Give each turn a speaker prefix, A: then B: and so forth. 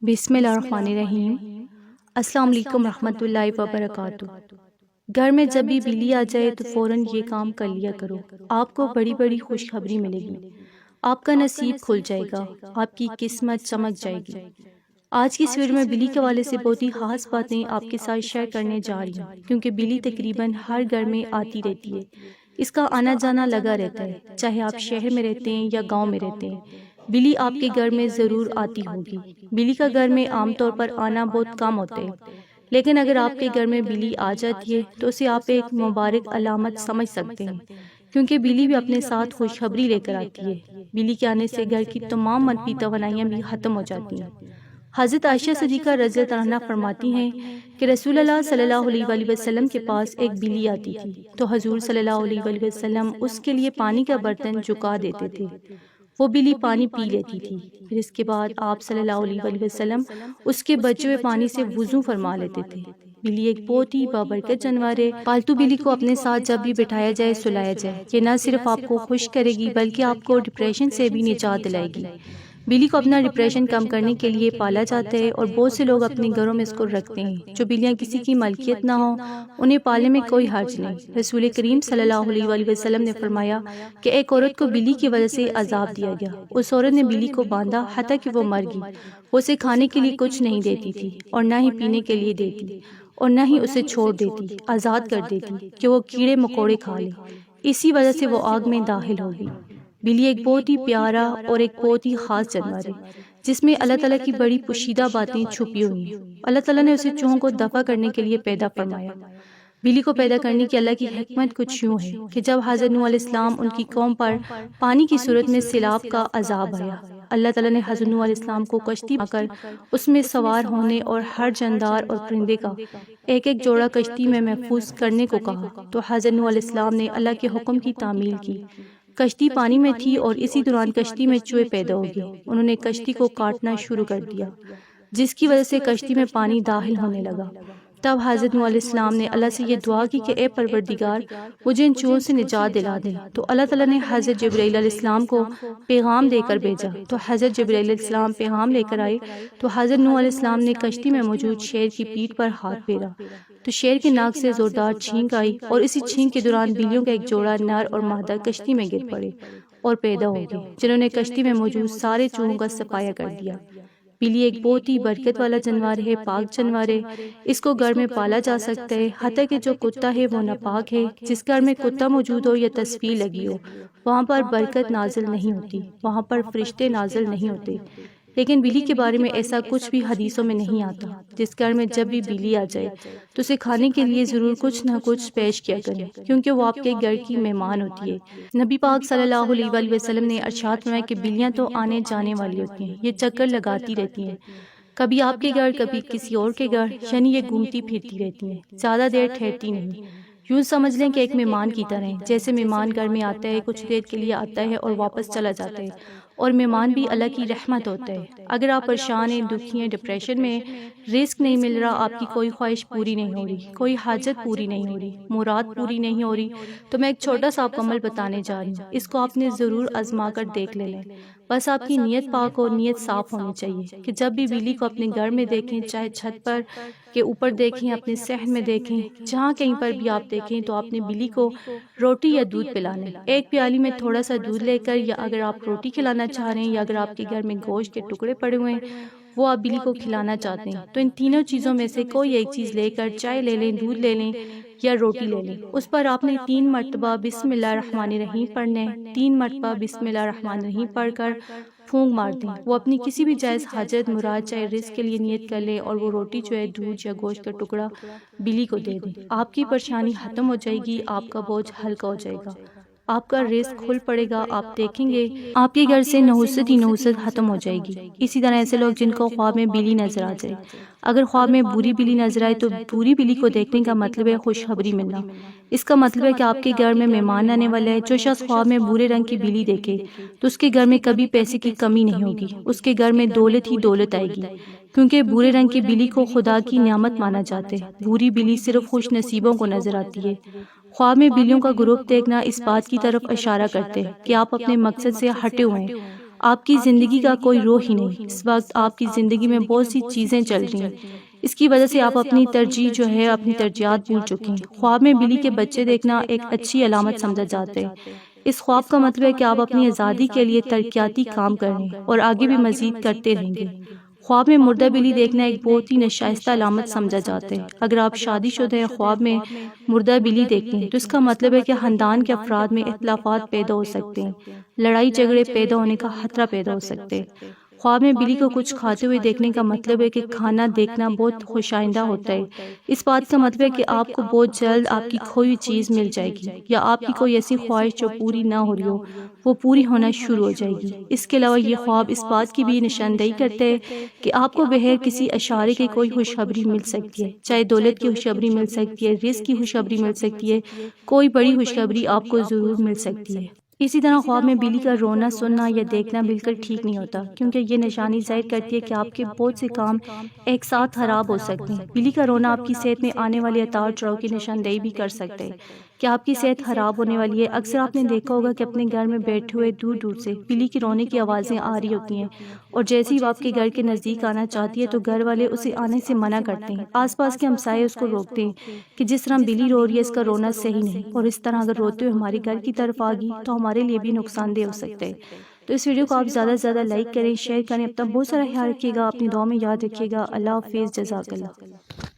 A: بسم اللہ الرحمن الرحیم۔ السلام علیکم ورحمۃ اللہ وبرکاتہ۔ گھر میں جب بھی بلی آ جائے تو فوراً یہ کام کر لیا کرو، آپ کو بڑی بڑی خوشخبری ملے گی، آپ کا نصیب کھل جائے گا، آپ کی قسمت چمک جائے گی۔ آج کی اس ویڈیو میں بلی کے حوالے سے بہت ہی خاص باتیں آپ کے ساتھ شیئر کرنے جا رہی ہوں، کیونکہ بلی تقریباً ہر گھر میں آتی رہتی ہے، اس کا آنا جانا لگا رہتا ہے، چاہے آپ شہر میں رہتے ہیں یا گاؤں میں رہتے ہیں، بلی آپ کے گھر میں ضرور آتی ہوگی۔ بلی کا گھر میں عام طور پر آنا بہت کم ہوتا ہے، لیکن اگر آپ کے گھر میں بلی آ جاتی ہے تو اسے آپ ایک مبارک علامت سمجھ سکتے ہیں، کیونکہ بلی بھی اپنے ساتھ خوشخبری لے کر آتی ہے۔ بلی کے آنے سے گھر کی تمام منفی توانائیاں بھی ختم ہو جاتی ہیں۔ حضرت عائشہ صدیقہ رضی اللہ عنہا فرماتی ہیں کہ رسول اللہ صلی اللہ علیہ وآلہ وسلم کے پاس ایک بلی آتی تھی تو حضور صلی اللہ علیہ وآلہ وسلم اس کے لیے پانی کا برتن جھکا دیتے تھے، وہ بلی پانی پی لیتی تھی، پھر اس کے بعد آپ صلی اللہ علیہ وآلہ وسلم اس کے بچے ہوئے پانی سے وضو فرما لیتے تھے۔ بلی ایک بہت ہی بابرکت جانور ہے۔ پالتو بلی کو اپنے ساتھ جب بھی بٹھایا جائے، سلایا جائے، یہ نہ صرف آپ کو خوش کرے گی بلکہ آپ کو ڈپریشن سے بھی نجات دلائے گی۔ بلی کو اپنا ڈپریشن کم کرنے کے لیے پالا جاتا ہے اور بہت سے لوگ اپنے گھروں میں اس کو رکھتے ہیں۔ جو بلیاں کسی کی ملکیت نہ ہوں انہیں پالنے میں کوئی حرج نہیں۔ رسول کریم صلی اللہ علیہ وآلہ وسلم نے فرمایا کہ ایک عورت کو بلی کی وجہ سے عذاب دیا گیا، اس عورت نے بلی کو باندھا حتیٰ کہ وہ مر گئی، وہ اسے کھانے کے لیے کچھ نہیں دیتی تھی اور نہ ہی پینے کے لیے دیتی اور نہ ہی اسے چھوڑ دیتی، آزاد کر دیتی کہ وہ کیڑے مکوڑے کھا لے، اسی وجہ سے وہ آگ میں داخل ہوگی۔ بلی ایک بہت ہی پیارا اور ایک بہت ہی خاص جانور ہے جس میں اللہ تعالیٰ کی بڑی پوشیدہ باتیں چھپی ہوئی ہیں۔ اللہ تعالیٰ نے اسے چوہوں کو دفع کرنے کے لیے پیدا فرمایا۔ بلی کو پیدا کرنے کی اللہ کی حکمت کچھ یوں ہے کہ جب حضرت نوح علیہ السلام ان کی قوم پر پانی کی صورت میں سیلاب کا عذاب آیا، اللہ تعالیٰ نے حضرت نوح علیہ السلام کو کشتی بنا کر اس میں سوار ہونے اور ہر جاندار اور پرندے کا ایک ایک جوڑا کشتی میں محفوظ کرنے کو کہا، تو حضرت نوح علیہ السلام نے اللہ کے حکم کی تعمیل کی۔ کشتی پانی میں تھی اور اسی دوران کشتی میں چوہے پیدا ہو گئے، انہوں نے کشتی کو کاٹنا شروع کر دیا جس کی وجہ سے کشتی میں پانی داخل ہونے لگا۔ تب حضرت نوح علیہ السلام نے اللہ سے یہ دعا کی کہ اے پروردگار مجھے ان چوہوں سے نجات دلا دے، تو اللہ تعالیٰ نے حضرت جبرائیل علیہ السلام کو پیغام دے کر بھیجا، تو حضرت جبرائیل علیہ السلام پیغام لے کر آئے، تو حضرت نوح علیہ السلام نے کشتی میں موجود شیر کی پیٹھ پر ہاتھ پھیرا تو شیر کی ناک سے زوردار چھینک آئی اور اسی چھینک کے دوران بلیوں کا ایک جوڑا نر اور مادہ کشتی میں گر پڑے اور پیدا ہو گئے، جنہوں نے کشتی میں موجود سارے چوہوں کا صفایا کر دیا۔ بلی ایک بہت ہی برکت والا جانور ہے، پاک جانور ہے، اس کو گھر میں پالا جا سکتا ہے، حتیٰ کہ جو کتا ہے وہ ناپاک ہے۔ جس گھر میں کتا موجود ہو یا تصویر لگی ہو وہاں پر برکت نازل نہیں ہوتی، وہاں پر فرشتے نازل نہیں ہوتے۔ لیکن بلی کے بارے میں ایسا کچھ بھی حدیثوں میں نہیں آتا۔ جس گھر میں جب بھی بلی آ جائے تو اسے کھانے کے لیے ضرور کچھ نہ کچھ پیش کیا کرے، کیونکہ وہ آپ کے گھر کی مہمان ہوتی ہے۔ نبی پاک صلی اللہ علیہ وآلہ وسلم نے ارشاد فرمایا کہ بلیاں تو آنے جانے والی ہوتی ہیں، یہ چکر لگاتی رہتی ہیں، کبھی آپ کے گھر کبھی کسی اور کے گھر، یعنی یہ گھومتی پھرتی رہتی ہیں، زیادہ دیر ٹھہرتی نہیں۔ یوں سمجھ لیں کہ ایک مہمان کی طرح، جیسے مہمان گھر میں آتا ہے، کچھ دیر کے لیے آتا ہے اور واپس چلا جاتا ہے، اور مہمان بھی اللہ کی رحمت ہوتا ہے۔ اگر آپ پریشان ہیں، دکھی ہیں، ڈپریشن میں، رزق نہیں مل رہا، آپ کی کوئی خواہش پوری نہیں ہو رہی، کوئی حاجت پوری نہیں ہو رہی، مراد پوری نہیں ہو رہی، تو میں ایک چھوٹا سا آپ کو عمل بتانے جا رہی ہوں، اس کو آپ نے ضرور آزما کر دیکھ لینا ہے۔ بس آپ کی نیت پاک اور نیت صاف ہونی چاہیے کہ جب بھی بلی کو اپنے گھر میں دیکھیں، چاہے چھت پر کے اوپر دیکھیں، اپنے صحن میں دیکھیں، جہاں کہیں پر بھی آپ دیکھیں، تو آپ نے بلی کو روٹی یا دودھ پلانا ہے۔ ایک پیالی میں تھوڑا سا دودھ لے کر، یا اگر آپ روٹی کھلانا چاہ رہے ہیں یا اگر آپ کے گھر میں گوشت کے ٹکڑے پڑے ہوئے ہیں وہ آپ بلی کو کھلانا چاہتے ہیں، تو ان تینوں چیزوں میں سے کوئی ایک چیز لے کر، چائے لے لیں، دودھ لے لیں یا روٹی لے لیں، اس پر آپ نے 3 مرتبہ بسم اللہ الرحمن الرحیم پڑھنا ہے۔ 3 مرتبہ بسم اللہ الرحمن الرحیم پڑھ کر پھونک مار دیں۔ وہ اپنی کسی بھی جائز حاجت مراد، چاہے رزق کے لیے نیت کر لیں، اور وہ روٹی جو ہے دودھ یا گوشت کا ٹکڑا بلی کو دے دیں۔ آپ کی پریشانی ختم ہو جائے گی، آپ کا بوجھ ہلکا ہو جائے گا، آپ کا رزق کھل پڑے گا، آپ دیکھیں گے آپ کے گھر سے نحوست ہی نحوست ختم ہو جائے گی۔ اسی طرح ایسے لوگ جن کو خواب میں بلی نظر آ جائے، اگر خواب میں بری بلی نظر آئے تو بری بلی کو دیکھنے کا مطلب ہے خوشخبری ملنا، اس کا مطلب ہے کہ آپ کے گھر میں مہمان آنے والا ہے۔ جو شخص خواب میں برے رنگ کی بلی دیکھے تو اس کے گھر میں کبھی پیسے کی کمی نہیں ہوگی، اس کے گھر میں دولت ہی دولت آئے گی، کیونکہ برے رنگ کی بلی کو خدا کی نعمت مانا جاتا ہے۔ بری بلی صرف خوش نصیبوں کو نظر آتی ہے۔ خواب میں بلیوں کا گروپ دیکھنا اس بات کی طرف اشارہ کرتے ہیں کہ آپ اپنے مقصد سے ہٹے ہوئے ہیں، آپ کی زندگی کا کوئی روح ہی نہیں۔ اس وقت آپ کی زندگی میں بہت سی چیزیں چل رہی ہیں، اس کی وجہ سے آپ اپنی ترجیح جو ہے اپنی ترجیحات بھول چکے ہیں۔ خواب میں بلی کے بچے دیکھنا ایک اچھی علامت سمجھا جاتا ہے۔ اس خواب کا مطلب ہے کہ آپ اپنی آزادی کے لیے ترقیاتی کام کر رہے ہیں اور آگے بھی مزید کرتے رہیں گے۔ خواب میں مردہ بلی دیکھنا ایک بہت ہی ناشائستہ علامت سمجھا جاتا ہے۔ اگر آپ شادی شدہ ہیں خواب میں مردہ بلی دیکھتے ہیں تو اس کا مطلب ہے کہ خاندان کے افراد میں اختلافات پیدا ہو سکتے ہیں، لڑائی جھگڑے پیدا ہونے کا خطرہ پیدا ہو سکتے ہیں۔ خواب میں بلی کو کچھ کھاتے ہوئے دیکھنے کا مطلب ہے کہ کھانا دیکھنا بہت خوش آئندہ ہوتا ہے۔ اس بات کا مطلب ہے کہ آپ کو بہت جلد آپ کی کھوئی چیز مل جائے گی، یا آپ کی کوئی ایسی خواہش جو پوری نہ ہو رہی ہو وہ پوری ہونا شروع ہو جائے گی۔ اس کے علاوہ یہ خواب اس بات کی بھی نشاندہی کرتے ہیں کہ آپ کو بغیر کسی اشارے کے کوئی خوشخبری مل سکتی ہے، چاہے دولت کی خوشخبری مل سکتی ہے، رزق کی خوشخبری مل سکتی ہے، کوئی بڑی خوشخبری آپ کو ضرور مل سکتی ہے۔ اسی طرح خواب میں بلی کا رونا سننا یا دیکھنا بالکل ٹھیک نہیں ہوتا، کیونکہ یہ نشانی ظاہر کرتی ہے کہ آپ کے بہت سے کام ایک ساتھ خراب ہو سکتے ہیں۔ بلی کا رونا آپ کی صحت میں آنے والے اتار چڑھاؤ کی نشاندہی بھی کر سکتے ہیں کہ آپ کی صحت خراب ہونے والی ہے۔ اکثر آپ نے دیکھا ہوگا کہ اپنے گھر میں بیٹھے ہوئے دور دور سے بلی کی رونے کی آوازیں آ رہی ہوتی ہیں، اور جیسے ہی وہ آپ کے گھر کے نزدیک آنا چاہتی ہے تو گھر والے اسے آنے سے منع کرتے ہیں۔ آس پاس کے ہمسائے اس کو روکتے ہیں کہ جس طرح بلی رو رہی ہے اس کا رونا صحیح نہیں، اور اس طرح اگر روتے ہوئے ہمارے گھر کی طرف آ گئی تو ہمارے لیے بھی نقصان دہ ہو سکتے ہیں۔ تو اس ویڈیو کو آپ زیادہ سے زیادہ لائک کریں، شیئر کریں، اپنا بہت سارا خیال رکھیے گا، اپنی دعا میں یاد رکھیے گا۔ اللہ حافظ، جزاک اللہ۔